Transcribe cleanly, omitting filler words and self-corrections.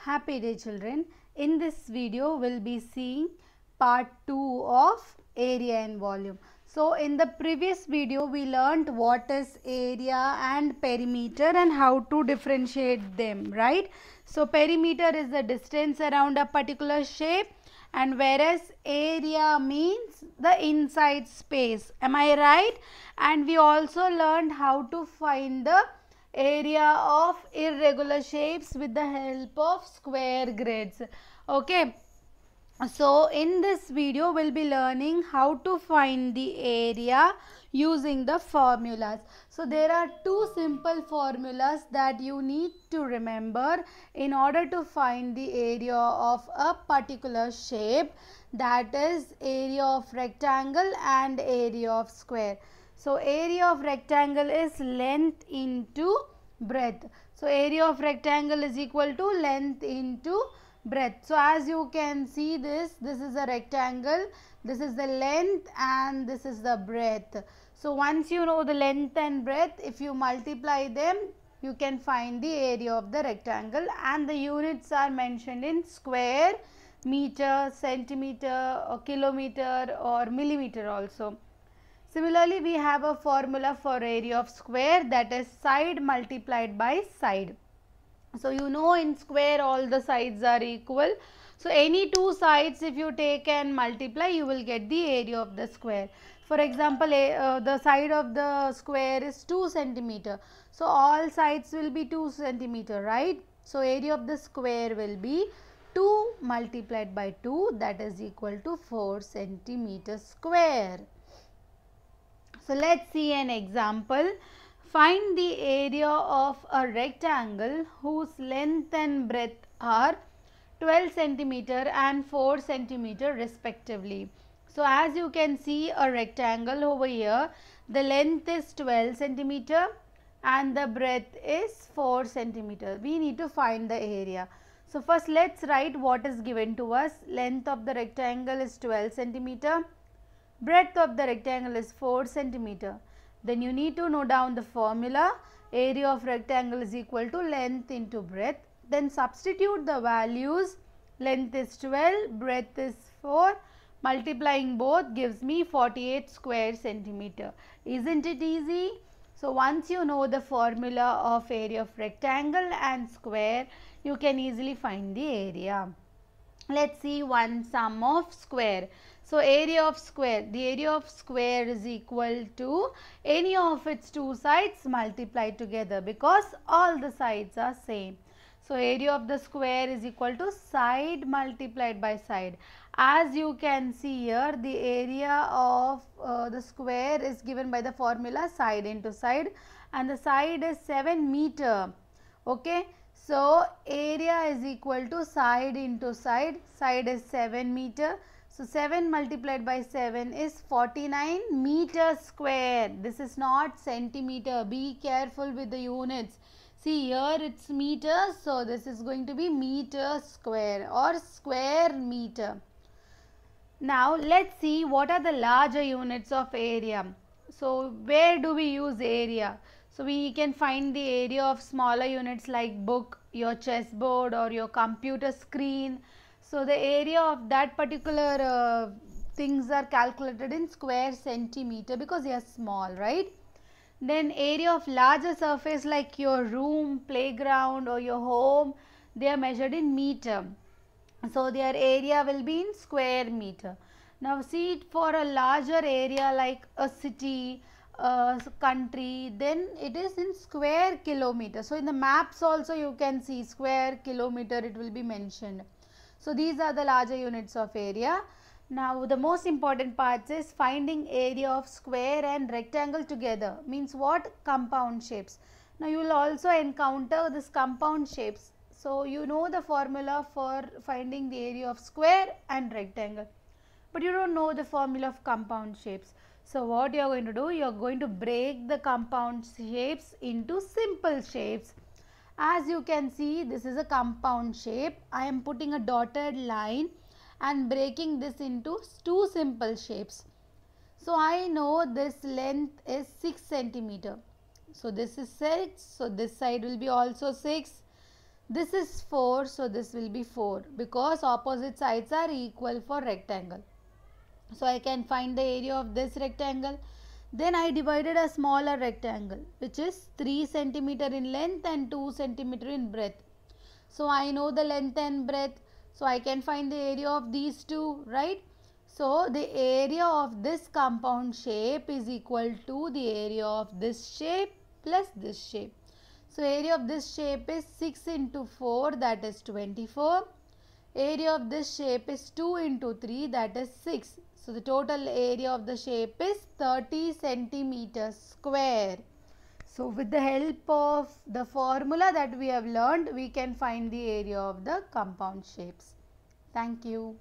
Happy day children. In this video we'll be seeing part 2 of area and volume. So in the previous video we learnt what is area and perimeter and how to differentiate them, right? So perimeter is the distance around a particular shape, and whereas area means the inside space. Am I right? And we also learned how to find the area of irregular shapes with the help of square grids. Okay, so in this video we'll be learning how to find the area using the formulas. So there are two simple formulas that you need to remember in order to find the area of a particular shape, that is area of rectangle and area of square. So area of rectangle is length into breadth. So area of rectangle is equal to length into breadth. So as you can see, this is a rectangle, this is the length and this is the breadth. So once you know the length and breadth, if you multiply them, you can find the area of the rectangle, and the units are mentioned in square, meter, centimeter or kilometer or millimeter also. Similarly, we have a formula for area of square, that is side multiplied by side. So you know in square all the sides are equal. So any two sides if you take and multiply, you will get the area of the square. For example, the side of the square is 2 centimeter. So all sides will be 2 centimeter, right? So area of the square will be 2 multiplied by 2, that is equal to 4 centimeter square. So let's see an example. Find the area of a rectangle whose length and breadth are 12 centimeter and 4 centimeter respectively. So as you can see a rectangle over here, the length is 12 centimeter and the breadth is 4 centimeter. We need to find the area. So first let's write what is given to us. Length of the rectangle is 12 centimeter. Breadth of the rectangle is 4 centimeter. Then you need to note down the formula. Area of rectangle is equal to length into breadth. Then substitute the values. Length is 12, breadth is 4. Multiplying both gives me 48 square centimeter. Isn't it easy? So once you know the formula of area of rectangle and square, you can easily find the area. Let's see one sum of square. So area of square, the area of square is equal to any of its two sides multiplied together, because all the sides are same. So area of the square is equal to side multiplied by side. As you can see here, the area of the square is given by the formula side into side, and the side is 7 meter. Okay. So area is equal to side into side. Side is 7 meter. So 7 multiplied by 7 is 49 meter square. This is not centimeter. Be careful with the units. See here it's meters. So this is going to be meter square or square meter. Now let's see what are the larger units of area. So where do we use area? So we can find the area of smaller units like book, your chessboard or your computer screen. So the area of that particular things are calculated in square centimeter because they are small, right? Then area of larger surface like your room, playground or your home, they are measured in meter. So their area will be in square meter. Now see, for a larger area like a city, country, then it is in square kilometer. So in the maps also you can see square kilometer, it will be mentioned. So these are the larger units of area. Now the most important part is finding area of square and rectangle together. Means what? Compound shapes. Now you will also encounter this compound shapes. So you know the formula for finding the area of square and rectangle, but you don't know the formula of compound shapes. So what you are going to do, you are going to break the compound shapes into simple shapes. As you can see, this is a compound shape. I am putting a dotted line and breaking this into two simple shapes. So I know this length is 6 centimeter. So this is 6. So this side will be also 6. This is 4, so this will be 4 because opposite sides are equal for rectangle. So I can find the area of this rectangle. Then I divided a smaller rectangle which is 3 centimeter in length and 2 centimeter in breadth. So I know the length and breadth. So I can find the area of these two, right? So the area of this compound shape is equal to the area of this shape plus this shape. So area of this shape is 6 into 4, that is 24. Area of this shape is 2 into 3, that is 6. So the total area of the shape is 30 centimeters square. So with the help of the formula that we have learned, we can find the area of the compound shapes. Thank you.